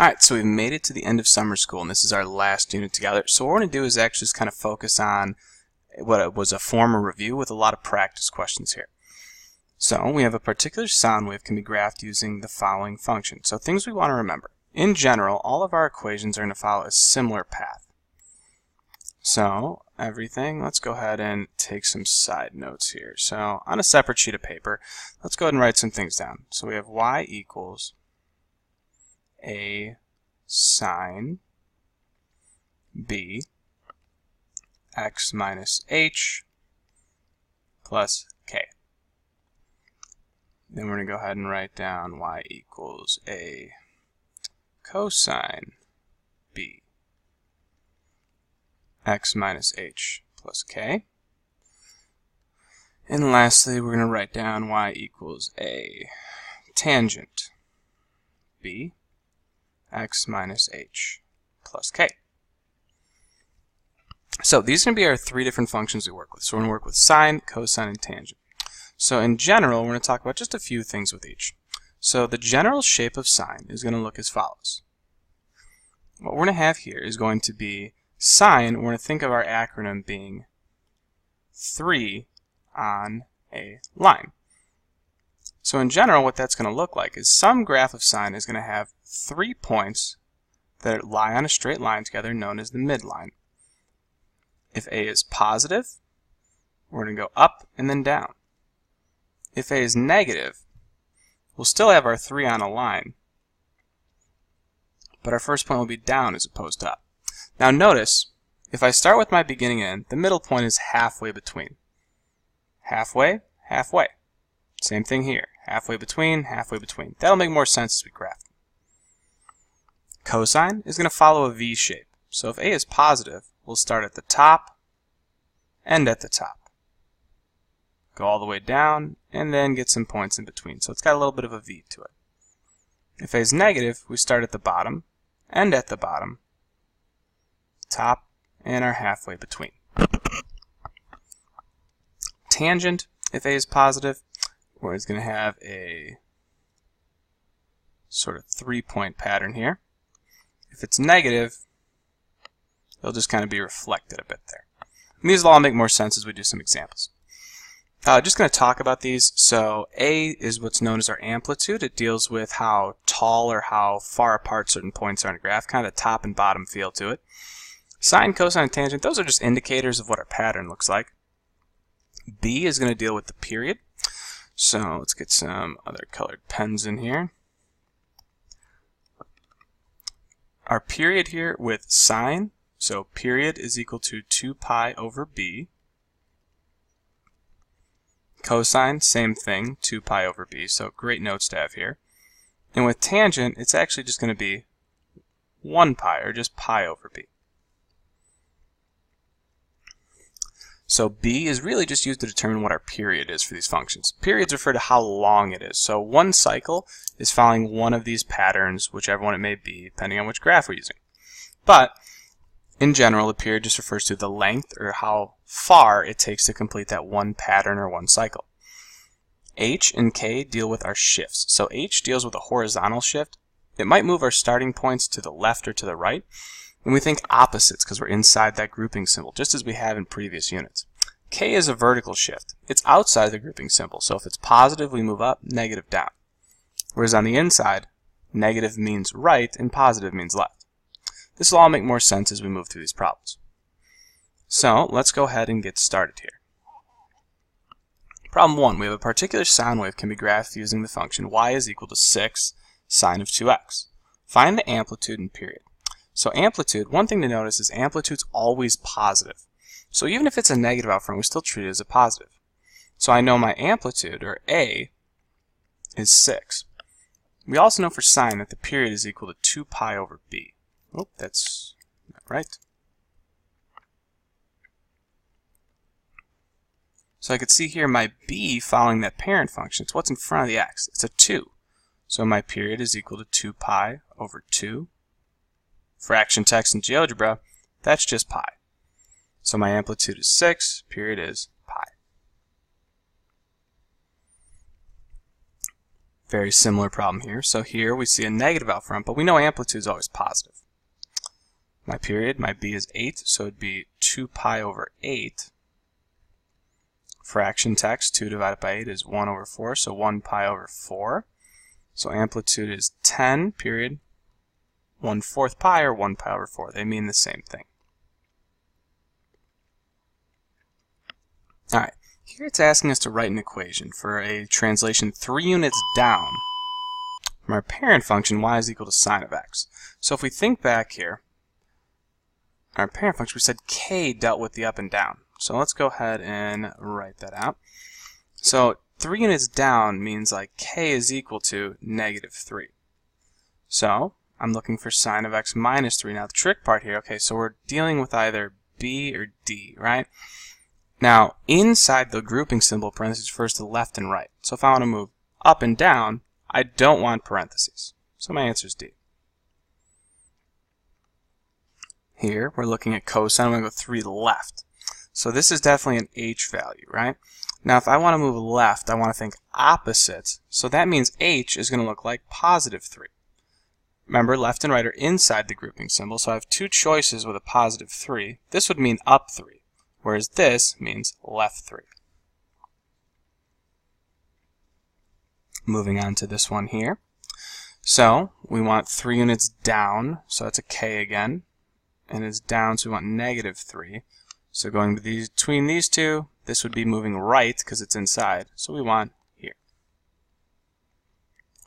Alright, so we've made it to the end of summer school, and this is our last unit together. So what we're going to do is actually just kind of focus on what was a formal review with a lot of practice questions here. So we have a particular sound wave can be graphed using the following function. So things we want to remember. In general, all of our equations are going to follow a similar path. So everything, let's go ahead and take some side notes here. So on a separate sheet of paper, let's go ahead and write some things down. So we have y equals a sine b x minus h plus k. Then we're going to go ahead and write down y equals a cosine b x minus h plus k. And lastly, we're going to write down y equals a tangent b x minus h plus k. So these are going to be our three different functions we work with. So we're going to work with sine, cosine, and tangent. So in general, we're going to talk about just a few things with each. So the general shape of sine is going to look as follows. What we're going to have here is going to be sine. We're going to think of our acronym being 3 on a line. So in general, what that's going to look like is some graph of sine is going to have 3 points that lie on a straight line together, known as the midline. If a is positive, we're going to go up and then down. If a is negative, we'll still have our 3 on a line, but our first point will be down as opposed to up. Now notice, if I start with my beginning end, the middle point is halfway between. Halfway, halfway. Same thing here. Halfway between, halfway between. That'll make more sense as we graph. Cosine is going to follow a V shape. So if a is positive, we'll start at the top, end at the top. Go all the way down, and then get some points in between. So it's got a little bit of a V to it. If a is negative, we start at the bottom, end at the bottom, top, and are halfway between. Tangent, if a is positive, we're going to have a sort of 3-point pattern here. If it's negative, they'll just kind of be reflected a bit there. And these will all make more sense as we do some examples. Just going to talk about these. So A is what's known as our amplitude. It deals with how tall or how far apart certain points are in a graph, kind of the top and bottom feel to it. Sine, cosine, and tangent, those are just indicators of what our pattern looks like. B is going to deal with the period. So let's get some other colored pens in here. Our period here with sine, so period is equal to 2 pi over b. Cosine, same thing, 2 pi over b, so great notes to have here. And with tangent, it's actually just going to be 1 pi, or just pi over b. So b is really just used to determine what our period is for these functions. Periods refer to how long it is. So one cycle is following one of these patterns, whichever one it may be, depending on which graph we're using. But in general, the period just refers to the length or how far it takes to complete that one pattern or one cycle. H and K deal with our shifts. So H deals with a horizontal shift. It might move our starting points to the left or to the right. And we think opposites because we're inside that grouping symbol, just as we have in previous units. K is a vertical shift. It's outside the grouping symbol. So if it's positive, we move up, negative down. Whereas on the inside, negative means right and positive means left. This will all make more sense as we move through these problems. So let's go ahead and get started here. Problem 1, we have a particular sound wave can be graphed using the function y is equal to 6 sine of 2x. Find the amplitude and period. So amplitude, one thing to notice is amplitude's always positive. So even if it's a negative out front, we still treat it as a positive. So I know my amplitude, or A, is 6. We also know for sine that the period is equal to 2 pi over b. Oh, that's not right. So I could see here my b following that parent function. It's what's in front of the x. It's a 2. So my period is equal to 2 pi over 2. Fraction text in GeoGebra, that's just pi. So my amplitude is 6, period is pi. Very similar problem here. So here we see a negative out front, but we know amplitude is always positive. My period, my b is 8, so it'd be 2 pi over 8. Fraction text, 2 divided by 8 is 1 over 4, so 1 pi over 4. So amplitude is 10, period, 1/4 pi or 1 pi over 4. They mean the same thing. Alright, here it's asking us to write an equation for a translation 3 units down from our parent function y is equal to sine of x. So if we think back here, our parent function, we said k dealt with the up and down. So let's go ahead and write that out. So 3 units down means like k is equal to -3. So I'm looking for sine of x minus 3. Now the trick part here, okay, so we're dealing with either b or d, right? Now inside the grouping symbol, parentheses refers to left and right. So if I want to move up and down, I don't want parentheses. So my answer is D. Here we're looking at cosine. I'm going to go 3 to the left. So this is definitely an h value, right? Now if I want to move left, I want to think opposite. So that means h is going to look like +3. Remember, left and right are inside the grouping symbol, so I have 2 choices with a +3. This would mean up 3, whereas this means left 3. Moving on to this one here. So we want 3 units down, so that's a k again. And it's down, so we want -3. So going between these two, this would be moving right because it's inside. So we want here.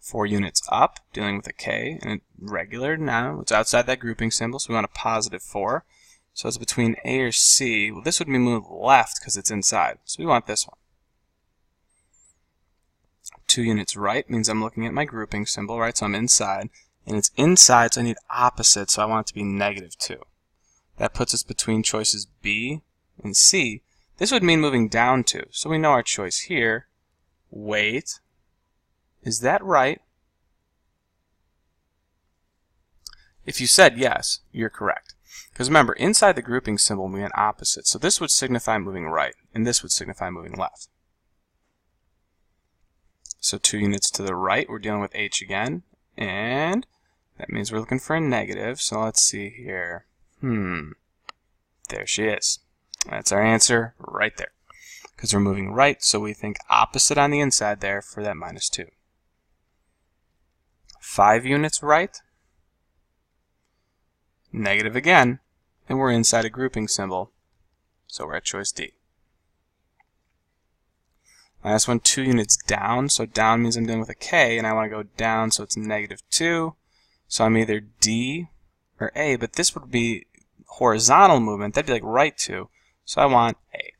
4 units up, dealing with a k, and regular now, it's outside that grouping symbol, so we want a +4. So it's between A or C. Well, this would be moved left because it's inside. So we want this one. 2 units right means I'm looking at my grouping symbol, right? So I'm inside, and it's inside, so I need opposite, so I want it to be -2. That puts us between choices B and C. This would mean moving down 2. So we know our choice here. Wait. Is that right? If you said yes, you're correct. Because remember, inside the grouping symbol, we went opposite. So this would signify moving right, and this would signify moving left. So 2 units to the right, we're dealing with h again. And that means we're looking for a negative. So let's see here. There she is. That's our answer right there. Because we're moving right, so we think opposite on the inside there for that -2. 5 units right, negative again, and we're inside a grouping symbol, so we're at choice D. Last one, 2 units down, so down means I'm dealing with a k, and I want to go down, so it's -2. So I'm either D or A, but this would be horizontal movement. That'd be like right 2, so I want A.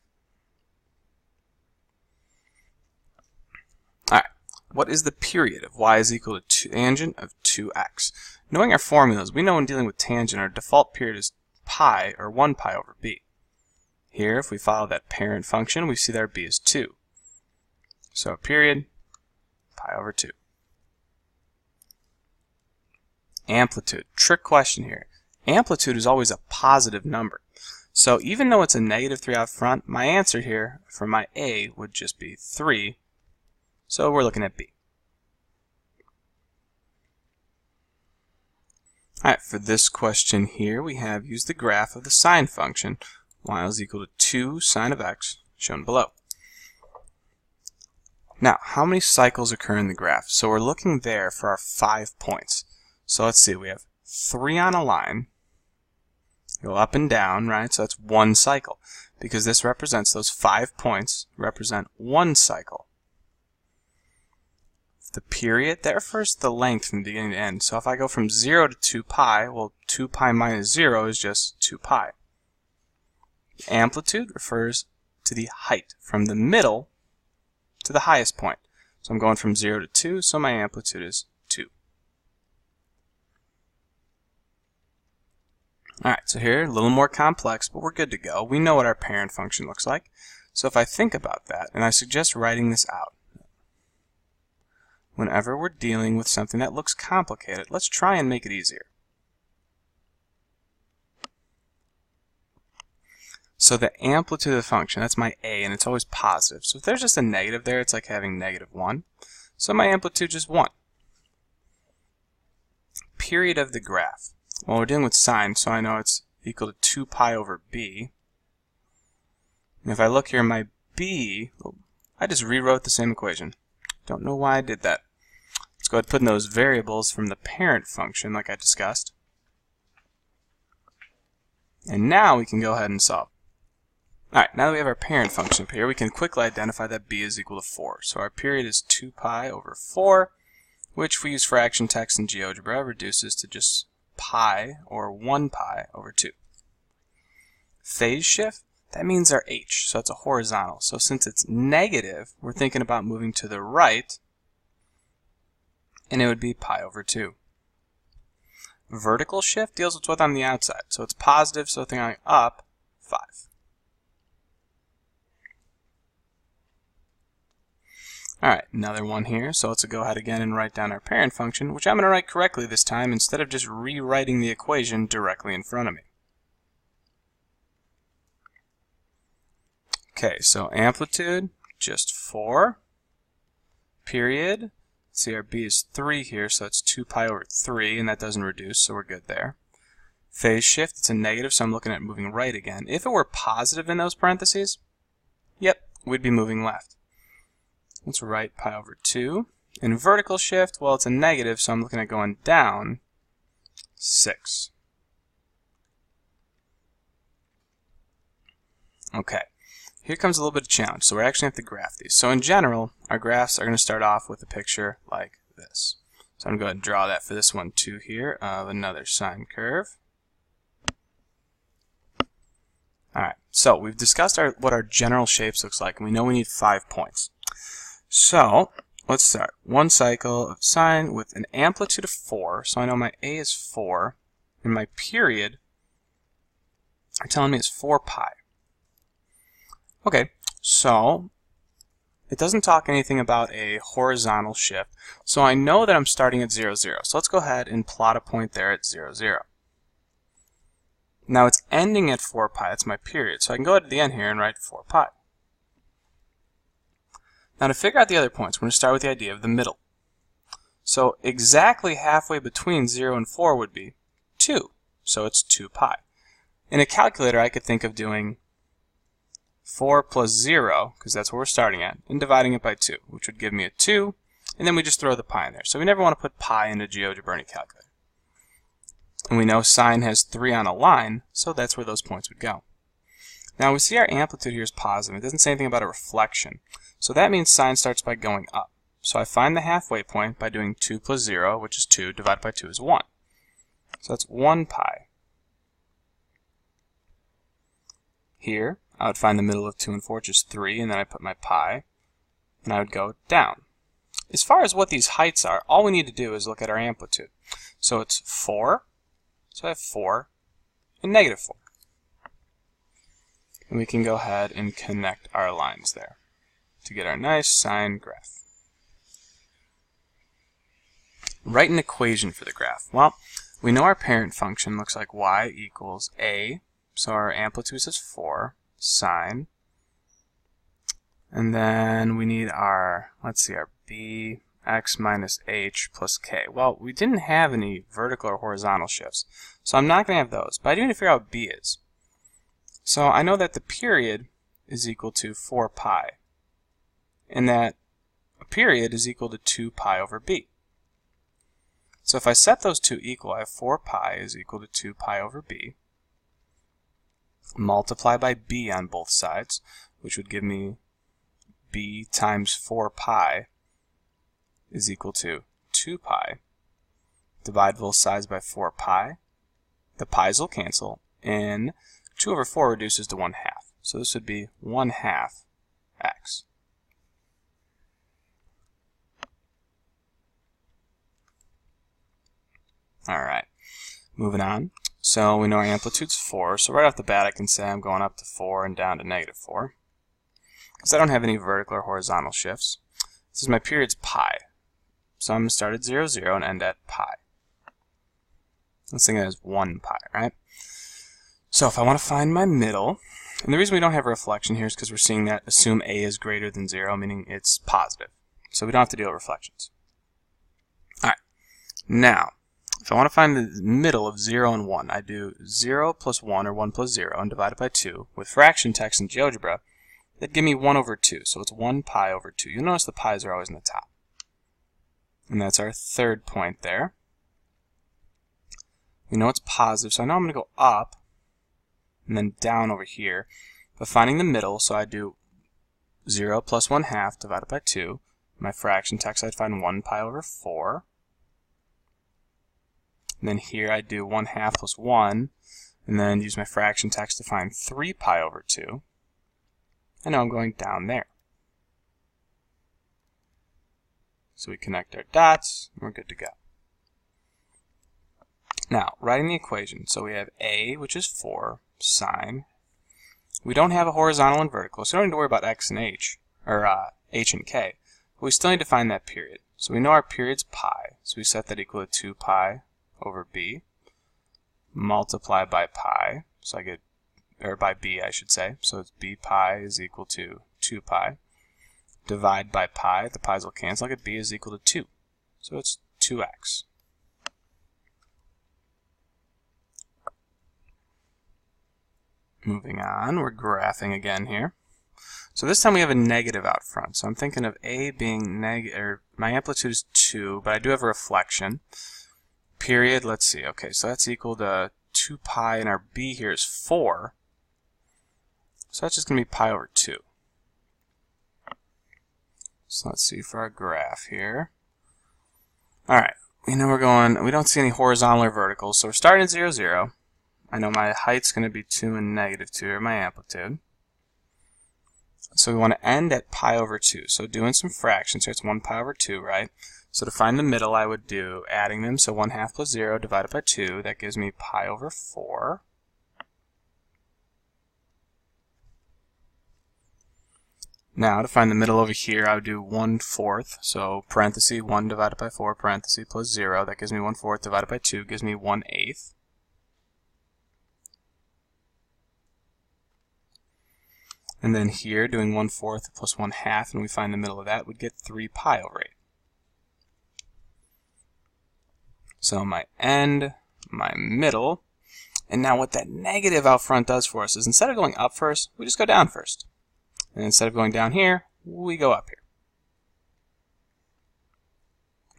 Alright, what is the period of y is equal to tangent of 2x? Knowing our formulas, we know when dealing with tangent, our default period is pi, or 1 pi over b. Here, if we follow that parent function, we see that our b is 2. So a period, pi over 2. Amplitude, trick question here. Amplitude is always a positive number. So even though it's a -3 out front, my answer here for my A would just be 3. So we're looking at B. Alright, for this question here, we have used the graph of the sine function, y is equal to 2 sine of x, shown below. Now, how many cycles occur in the graph? So we're looking there for our 5 points. So let's see, we have 3 on a line, go up and down, right? So that's 1 cycle, because this represents those 5 points represent 1 cycle. The period, that refers to the length from beginning to end. So if I go from 0 to 2 pi, well, 2 pi minus 0 is just 2 pi. The amplitude refers to the height from the middle to the highest point. So I'm going from 0 to 2, so my amplitude is 2. Alright, so here, a little more complex, but we're good to go. We know what our parent function looks like. So if I think about that, and I suggest writing this out, whenever we're dealing with something that looks complicated, let's try and make it easier. So the amplitude of the function, that's my A, and it's always positive. So if there's just a negative there, it's like having -1. So my amplitude is 1. Period of the graph. Well, we're dealing with sine, so I know it's equal to 2 pi over b. And if I look here, my b, I just rewrote the same equation. Don't know why I did that. Let's go ahead and put in those variables from the parent function like I discussed. And now we can go ahead and solve. Alright, now that we have our parent function up here, we can quickly identify that b is equal to 4. So our period is 2 pi over 4, which if we use fraction text in GeoGebra reduces to just pi, or 1 pi over 2. Phase shift, that means our h, so it's a horizontal. So since it's negative, we're thinking about moving to the right, and it would be pi over 2. Vertical shift deals with what's on the outside. So it's positive, so thinking up, 5. Alright, another one here. So let's go ahead again and write down our parent function, which I'm going to write correctly this time instead of just rewriting the equation directly in front of me. Okay, so amplitude, just 4. Period. See, our b is 3 here, so it's 2 pi over 3, and that doesn't reduce, so we're good there. Phase shift, it's a negative, so I'm looking at moving right again. If it were positive in those parentheses, yep, we'd be moving left. Let's write pi over 2. And vertical shift, well, it's a negative, so I'm looking at going down 6. Okay. Here comes a little bit of challenge, so we're actually going to have to graph these. So in general, our graphs are going to start off with a picture like this. So I'm going to go ahead and draw that for this one too here of another sine curve. Alright, so we've discussed what our general shapes looks like, and we know we need 5 points. So let's start. One cycle of sine with an amplitude of 4, so I know my a is 4, and my period are telling me it's 4 pi. Okay, so it doesn't talk anything about a horizontal shift, so I know that I'm starting at 0, 0. So let's go ahead and plot a point there at 0, 0. Now it's ending at 4 pi, that's my period, so I can go ahead to the end here and write 4 pi. Now to figure out the other points, we're going to start with the idea of the middle. So exactly halfway between 0 and 4 would be 2, so it's 2 pi. In a calculator, I could think of doing 4 plus 0, because that's where we're starting at, and dividing it by 2, which would give me a 2, and then we just throw the pi in there. So we never want to put pi into GeoGebra calculator. And we know sine has 3 on a line, so that's where those points would go. Now we see our amplitude here is positive. It doesn't say anything about a reflection. So that means sine starts by going up. So I find the halfway point by doing 2 plus 0, which is 2, divided by 2 is 1. So that's 1 pi. Here, I would find the middle of 2 and 4, which is 3, and then I put my pi, and I would go down. As far as what these heights are, all we need to do is look at our amplitude. So it's 4, so I have 4, and negative 4. And we can go ahead and connect our lines there to get our nice sine graph. Write an equation for the graph. Well, we know our parent function looks like y equals a, so our amplitude is 4, sine, and then we need our, let's see, our b, x minus h plus k. Well, we didn't have any vertical or horizontal shifts, so I'm not going to have those, but I do need to figure out what b is. So I know that the period is equal to 4 pi, and that a period is equal to 2 pi over b. So if I set those two equal, I have 4 pi is equal to 2 pi over b, multiply by b on both sides, which would give me b times 4 pi is equal to 2 pi. Divide both sides by 4 pi. The pi's will cancel, and 2 over 4 reduces to 1/2. So this would be 1/2 x. Alright, moving on. So we know our amplitude's 4, so right off the bat I can say I'm going up to 4 and down to negative 4. Because I don't have any vertical or horizontal shifts. This is my period's pi. So I'm going to start at 0, 0 and end at pi. Let's think of it as 1 pi, right? So if I want to find my middle, and the reason we don't have a reflection here is because we're seeing that assume a is greater than 0, meaning it's positive. so we don't have to deal with reflections. Alright, now, if I want to find the middle of 0 and 1, I do 0 plus 1, or 1 plus 0, and divide it by 2. With fraction text in GeoGebra, that'd give me 1 over 2, so it's 1 pi over 2. You'll notice the pi's are always in the top. And that's our third point there. We know it's positive, so I know I'm going to go up, and then down over here. But finding the middle, so I do 0 plus 1/2 divided by 2. My fraction text, I'd find 1 pi over 4. And then here I do 1/2 plus 1, and then use my fraction text to find 3 pi over 2. And now I'm going down there. So we connect our dots, and we're good to go. Now, writing the equation, so we have a, which is 4, sine. We don't have a horizontal and vertical, so we don't need to worry about x and h, or h and k. But we still need to find that period. So we know our period's pi, so we set that equal to 2 pi over b, multiply by pi, so I get, or by b I should say, so it's b pi is equal to 2 pi, divide by pi, the pi's will cancel, I get b is equal to 2, so it's 2x. Moving on, we're graphing again here. So this time we have a negative out front, so I'm thinking of a being negative, or my amplitude is 2, but I do have a reflection. Period, let's see, okay, so that's equal to 2 pi, and our b here is 4. So that's just going to be pi over 2. So let's see for our graph here. Alright, we know we're going, we don't see any horizontal or vertical, so we're starting at 0, 0. I know my height's going to be 2 and negative 2, or my amplitude. So we want to end at pi over 2. So doing some fractions here, it's 1 pi over 2, right? So to find the middle, I would do adding them, so 1/2 plus 0 divided by 2, that gives me pi over 4. Now, to find the middle over here, I would do 1/4, so parenthesis 1 divided by 4, parenthesis plus 0, that gives me 1/4 divided by 2, gives me 1/8. And then here, doing 1/4 plus 1/2, and we find the middle of that, would get 3 pi over 8. So my end, my middle, and now what that negative out front does for us is instead of going up first, we just go down first. And instead of going down here, we go up here.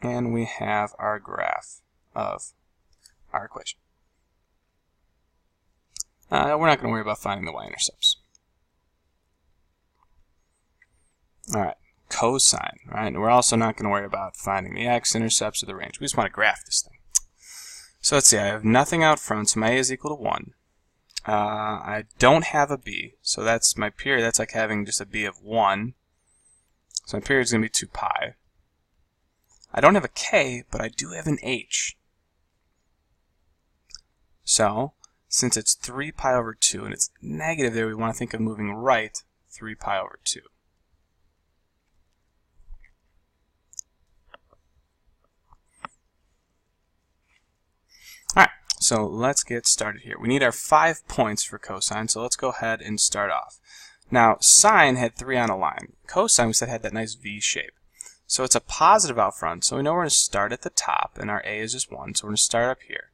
And we have our graph of our equation. We're not going to worry about finding the y-intercepts. Alright, cosine, right? And we're also not going to worry about finding the x-intercepts or the range. We just want to graph this thing. So let's see, I have nothing out front, so my a is equal to 1. I don't have a b, so that's my period. That's like having just a b of 1. So my period is going to be 2 pi. I don't have a k, but I do have an h. So, since it's 3 pi over 2, and it's negative there, we want to think of moving right 3 pi over 2. Alright, so let's get started here. We need our 5 points for cosine, so let's go ahead and start off. Now, sine had 3 on a line. Cosine, we said, had that nice V shape. So it's a positive out front, so we know we're going to start at the top, and our a is just 1, so we're going to start up here.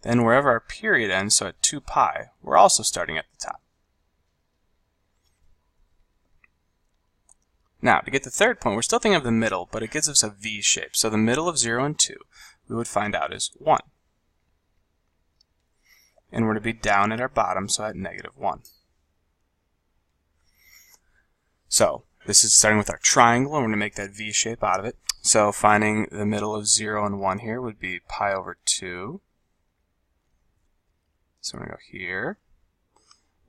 Then wherever our period ends, so at 2 pi, we're also starting at the top. Now, to get the third point, we're still thinking of the middle, but it gives us a V shape. So the middle of 0 and 2, we would find out is 1. And we're to be down at our bottom, so at negative 1. So this is starting with our triangle, and we're going to make that V shape out of it. So finding the middle of 0 and 1 here would be pi over 2. So we're going to go here.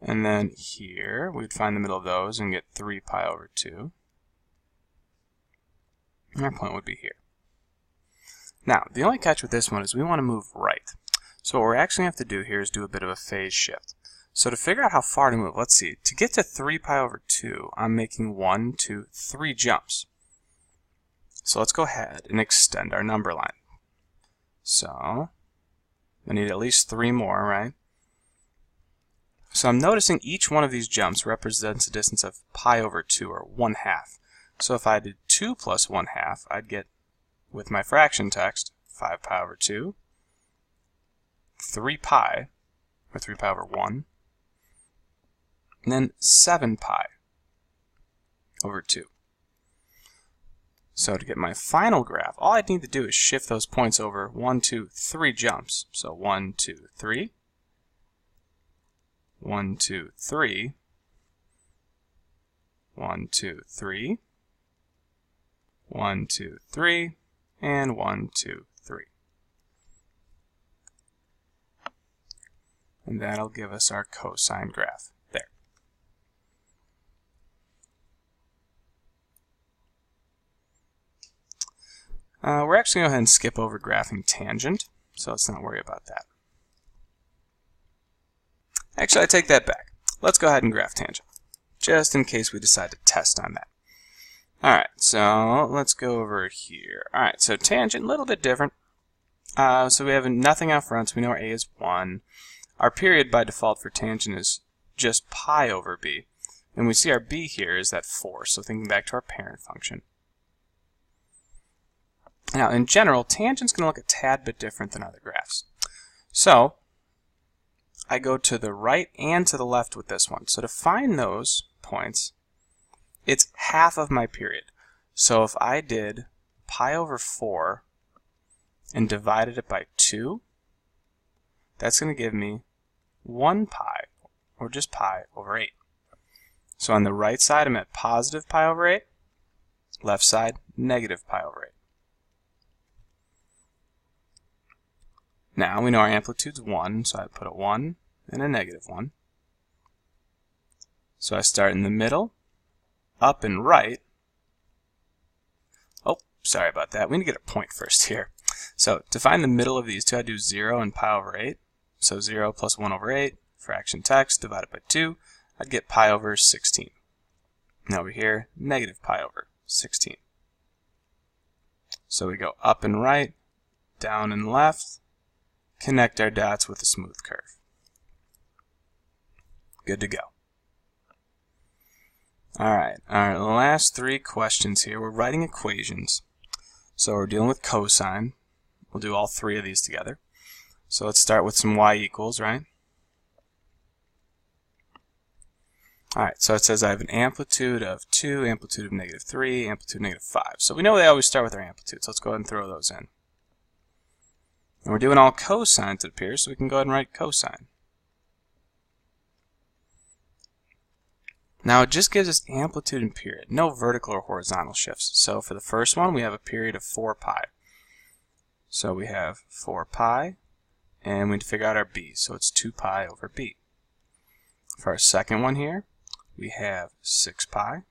And then here, we'd find the middle of those and get 3 pi over 2. And our point would be here. Now, the only catch with this one is we want to move right. So what we're actually going to have to do here is do a bit of a phase shift. So to figure out how far to move, let's see. To get to 3 pi over 2, I'm making 1, 2, 3 jumps. So let's go ahead and extend our number line. So I need at least 3 more, right? So I'm noticing each one of these jumps represents a distance of pi over 2, or 1/2. So if I did 2 plus 1/2, I'd get, with my fraction text, 5 pi over 2, 3 pi, or 3 pi over 1, and then 7 pi over 2. So to get my final graph, all I need to do is shift those points over 1, 2, 3 jumps. So 1, 2, 3, 1, 2, 3, 1, 2, 3, 1, 2, 3, and 1, 2, 3. And that'll give us our cosine graph there. We're actually going to go ahead and skip over graphing tangent, so let's not worry about that. Actually, I take that back. Let's go ahead and graph tangent, just in case we decide to test on that. Alright, so let's go over here. Alright, so tangent, a little bit different. So we have nothing out front, so we know our a is 1. Our period by default for tangent is just pi over b. And we see our b here is that 4, so thinking back to our parent function. Now, in general, tangent's going to look a tad bit different than other graphs. So, I go to the right and to the left with this one. So to find those points, it's half of my period. So if I did pi over 4 and divided it by 2, that's going to give me 1 pi, or just pi over 8. So on the right side, I'm at positive pi over 8. Left side, negative pi over 8. Now we know our amplitude's 1, so I put a 1 and a negative 1. So I start in the middle, up and right. Oh, sorry about that. We need to get a point first here. So to find the middle of these two, I do 0 and pi over 8. So 0 plus 1 over 8, fraction text, divided by 2, I'd get pi over 16. And over here, negative pi over 16. So we go up and right, down and left, connect our dots with a smooth curve. Good to go. Alright, our last 3 questions here. We're writing equations. So we're dealing with cosine. We'll do all 3 of these together. So let's start with some y equals, right? Alright, so it says I have an amplitude of 2, amplitude of negative 3, amplitude of negative 5. So we know they always start with their amplitudes. Let's go ahead and throw those in. And we're doing all cosines, it appears, so we can go ahead and write cosine. Now it just gives us amplitude and period, no vertical or horizontal shifts. So for the first one, we have a period of 4 pi. So we have 4 pi, and we need to figure out our b, so it's 2 pi over b. For our second one here, we have 6 pi,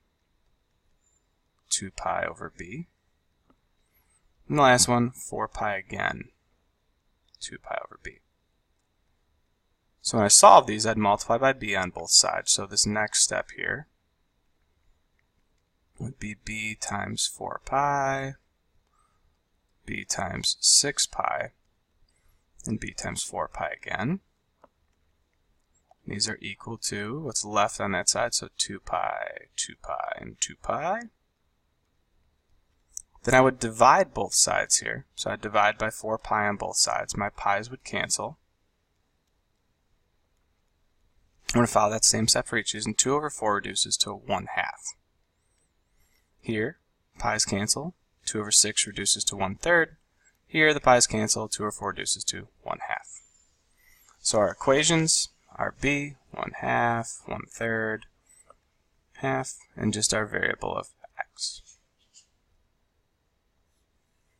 2 pi over b. And the last one, 4 pi again, 2 pi over b. So when I solve these, I'd multiply by b on both sides. So this next step here would be b times 4 pi, b times 6 pi, and b times 4 pi again. These are equal to what's left on that side, so 2 pi, 2 pi, and 2 pi. Then I would divide both sides here. So I'd divide by 4 pi on both sides. My pi's would cancel. I'm going to follow that same step for each, and 2 over 4 reduces to 1/2. Here, pi's cancel. 2 over 6 reduces to 1/3. Here, the pi's cancel. 2 over 4 reduces to 1/2. So our equations are b, 1/2, 1/3, half, and just our variable of x.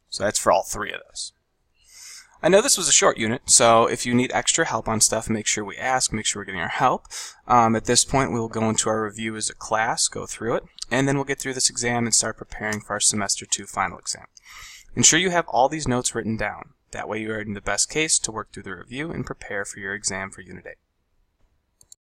So that's for all 3 of those. I know this was a short unit, so if you need extra help on stuff, make sure we ask, make sure we're getting our help. At this point, we'll go into our review as a class, go through it, and then we'll get through this exam and start preparing for our Semester 2 final exam. Ensure you have all these notes written down. That way you are in the best case to work through the review and prepare for your exam for Unit 8.